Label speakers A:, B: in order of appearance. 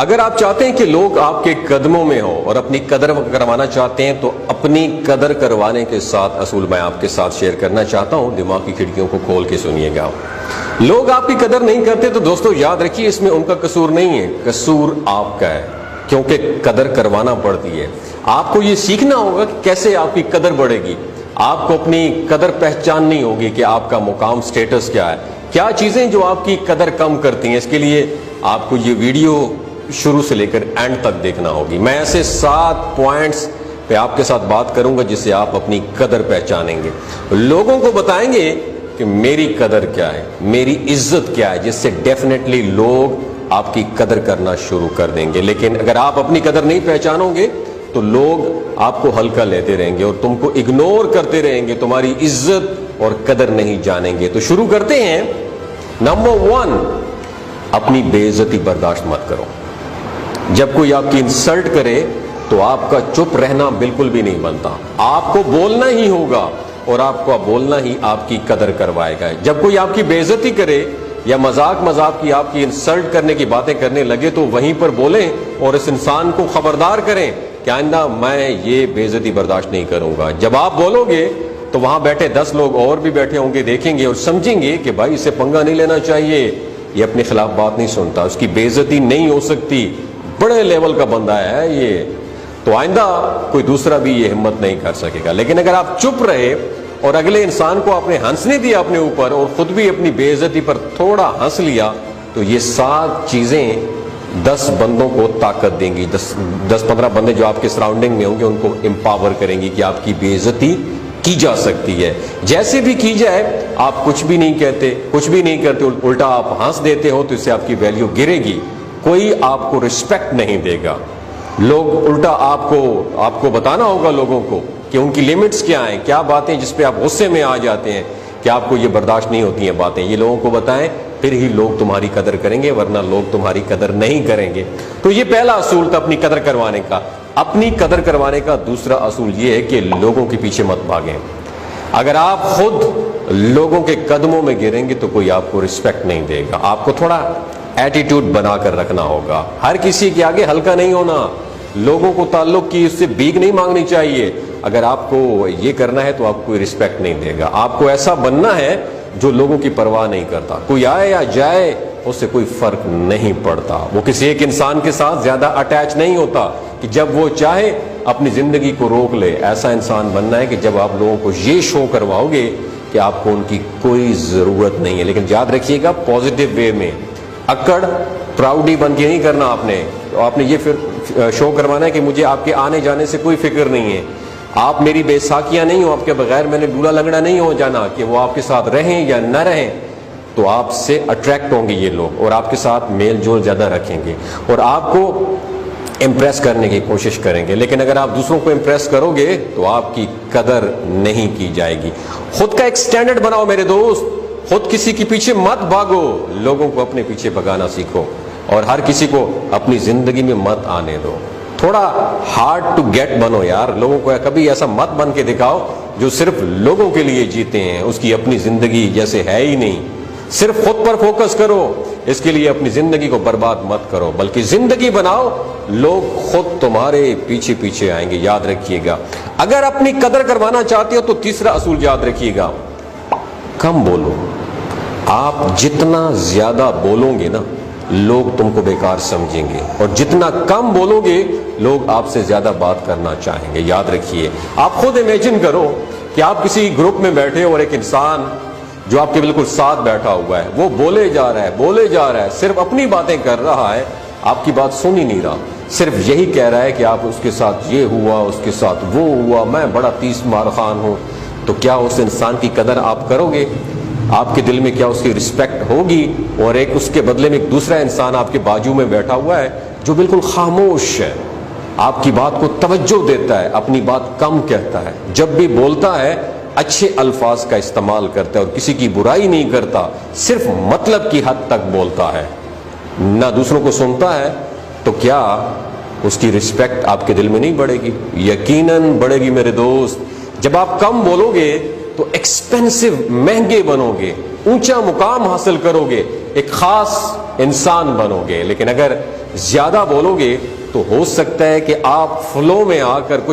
A: اگر آپ چاہتے ہیں کہ لوگ آپ کے قدموں میں ہوں اور اپنی قدر کروانا چاہتے ہیں تو اپنی قدر کروانے کے ساتھ اصول میں آپ کے ساتھ شیئر کرنا چاہتا ہوں. دماغ کی کھڑکیوں کو کھول کے سنیے گا. لوگ آپ کی قدر نہیں کرتے تو دوستو یاد رکھیے اس میں ان کا قصور نہیں ہے, قصور آپ کا ہے, کیونکہ قدر کروانا پڑتی ہے. آپ کو یہ سیکھنا ہوگا کہ کیسے آپ کی قدر بڑھے گی. آپ کو اپنی قدر پہچاننی ہوگی کہ آپ کا مقام سٹیٹس کیا ہے, کیا چیزیں جو آپ کی قدر کم کرتی ہیں. اس کے لیے آپ کو یہ ویڈیو شروع سے لے کر اینڈ تک دیکھنا ہوگی. میں ایسے 7 پوائنٹس پہ آپ کے ساتھ بات کروں گا جس سے آپ اپنی قدر پہچانیں گے, لوگوں کو بتائیں گے کہ میری قدر کیا ہے, میری عزت کیا ہے, جس سے ڈیفینیٹلی لوگ آپ کی قدر کرنا شروع کر دیں گے. لیکن اگر آپ اپنی قدر نہیں پہچانو گے تو لوگ آپ کو ہلکا لیتے رہیں گے اور تم کو اگنور کرتے رہیں گے, تمہاری عزت اور قدر نہیں جانیں گے. تو شروع کرتے ہیں. نمبر 1, اپنی بے عزتی برداشت مت کرو. جب کوئی آپ کی انسلٹ کرے تو آپ کا چپ رہنا بالکل بھی نہیں بنتا, آپ کو بولنا ہی ہوگا اور آپ کو بولنا ہی آپ کی قدر کروائے گا. جب کوئی آپ کی بے عزتی کرے یا مذاق کی آپ کی انسلٹ کرنے کی باتیں کرنے لگے تو وہیں پر بولیں اور اس انسان کو خبردار کریں کہ آئندہ میں یہ بے عزتی برداشت نہیں کروں گا. جب آپ بولو گے تو وہاں بیٹھے 10 لوگ اور بھی بیٹھے ہوں گے, دیکھیں گے اور سمجھیں گے کہ بھائی اسے پنگا نہیں لینا چاہیے, یہ اپنے خلاف بات نہیں سنتا, اس کی بے عزتی نہیں ہو سکتی, بڑے لیول کا بندہ ہے یہ, تو آئندہ کوئی دوسرا بھی یہ ہمت نہیں کر سکے گا. لیکن اگر آپ چپ رہے اور اگلے انسان کو آپ نے ہنسنے دیا اپنے اوپر اور خود بھی اپنی بے عزتی پر تھوڑا ہنس لیا تو یہ 7 چیزیں 10 بندوں کو طاقت دیں گی. 10-15 بندے جو آپ کے سراؤنڈنگ میں ہوں گے ان کو امپاور کریں گی کہ آپ کی بے عزتی کی جا سکتی ہے. جیسے بھی کی جائے آپ کچھ بھی نہیں کہتے, کچھ بھی نہیں کرتے, الٹا آپ ہنس دیتے ہو تو اس سے آپ کی ویلیو گرے گی, کوئی آپ کو رسپیکٹ نہیں دے گا. لوگ الٹا آپ کو بتانا ہوگا لوگوں کو کہ ان کی لیمٹس کیا ہیں, کیا باتیں جس پہ آپ غصے میں آ جاتے ہیں کہ آپ کو یہ برداشت نہیں ہوتی ہیں باتیں, یہ لوگوں کو بتائیں, پھر ہی لوگ تمہاری قدر کریں گے, ورنہ لوگ تمہاری قدر نہیں کریں گے. تو یہ پہلا اصول تھا اپنی قدر کروانے کا. اپنی قدر کروانے کا دوسرا اصول یہ ہے کہ لوگوں کے پیچھے مت بھاگیں. اگر آپ خود لوگوں کے قدموں میں گریں گے تو کوئی آپ کو رسپیکٹ نہیں دے گا. آپ کو تھوڑا ایٹیٹیوڈ بنا کر رکھنا ہوگا, ہر کسی کے آگے ہلکا نہیں ہونا, لوگوں کو تعلق کی اس سے بھیک نہیں مانگنی چاہیے. اگر آپ کو یہ کرنا ہے تو آپ کو کوئی رسپیکٹ نہیں دے گا. آپ کو ایسا بننا ہے جو لوگوں کی پرواہ نہیں کرتا, کوئی آئے یا جائے اس سے کوئی فرق نہیں پڑتا. وہ کسی ایک انسان کے ساتھ زیادہ اٹیچ نہیں ہوتا کہ جب وہ چاہے اپنی زندگی کو روک لے. ایسا انسان بننا ہے کہ جب آپ لوگوں کو یہ شو کرواؤ گے کہ آپ کو ان کی کوئی ضرورت نہیں ہے. لیکن یاد رکھیے گا پازیٹیو وے میں, اکڑ پراؤڈی بن کے نہیں کرنا. آپ نے یہ پھر شو کروانا ہے کہ مجھے آپ کے آنے جانے سے کوئی فکر نہیں ہے, آپ میری بے ساکیاں نہیں ہو, آپ کے بغیر میں نے ڈولا لنگڑا نہیں ہو جانا کہ وہ آپ کے ساتھ رہیں یا نہ رہیں. تو آپ سے اٹریکٹ ہوں گے یہ لوگ اور آپ کے ساتھ میل جول زیادہ رکھیں گے اور آپ کو امپریس کرنے کی کوشش کریں گے. لیکن اگر آپ دوسروں کو امپریس کرو گے تو آپ کی قدر نہیں کی جائے گی. خود کا ایک سٹینڈرڈ بناؤ میرے دوست, خود کسی کے پیچھے مت بھاگو, لوگوں کو اپنے پیچھے بھگانا سیکھو اور ہر کسی کو اپنی زندگی میں مت آنے دو. تھوڑا ہارڈ ٹو گیٹ بنو یار, لوگوں کو کبھی ایسا مت بن کے دکھاؤ جو صرف لوگوں کے لیے جیتے ہیں, اس کی اپنی زندگی جیسے ہے ہی نہیں. صرف خود پر فوکس کرو, اس کے لیے اپنی زندگی کو برباد مت کرو, بلکہ زندگی بناؤ, لوگ خود تمہارے پیچھے پیچھے آئیں گے. یاد رکھیے گا اگر اپنی قدر کروانا چاہتے ہو تو تیسرا اصول یاد رکھیے گا, کم بولو. آپ جتنا زیادہ بولو گے نا لوگ تم کو بیکار سمجھیں گے, اور جتنا کم بولو گے لوگ آپ سے زیادہ بات کرنا چاہیں گے. یاد رکھیے, آپ خود امیجن کرو کہ آپ کسی گروپ میں بیٹھے اور ایک انسان جو آپ کے بالکل ساتھ بیٹھا ہوا ہے وہ بولے جا رہا ہے, صرف اپنی باتیں کر رہا ہے, آپ کی بات سن ہی نہیں رہا, صرف یہی کہہ رہا ہے کہ آپ اس کے ساتھ یہ ہوا, اس کے ساتھ وہ ہوا, میں بڑا 30 مار خان ہوں. تو کیا اس انسان کی قدر آپ کرو گے؟ آپ کے دل میں کیا اس کی رسپیکٹ ہوگی؟ اور ایک اس کے بدلے میں ایک دوسرا انسان آپ کے بازو میں بیٹھا ہوا ہے جو بالکل خاموش ہے, آپ کی بات کو توجہ دیتا ہے, اپنی بات کم کہتا ہے, جب بھی بولتا ہے اچھے الفاظ کا استعمال کرتا ہے اور کسی کی برائی نہیں کرتا, صرف مطلب کی حد تک بولتا ہے, نہ دوسروں کو سنتا ہے, تو کیا اس کی رسپیکٹ آپ کے دل میں نہیں بڑھے گی؟ یقیناً بڑھے گی میرے دوست. جب آپ کم بولو گے تو ایکسپینسو, مہنگے بنو گے, اونچا مقام حاصل کرو گے, ایک خاص انسان بنو گے. لیکن اگر زیادہ بولو گے تو ہو سکتا ہے کہ آپ فلو میں آ کر کچھ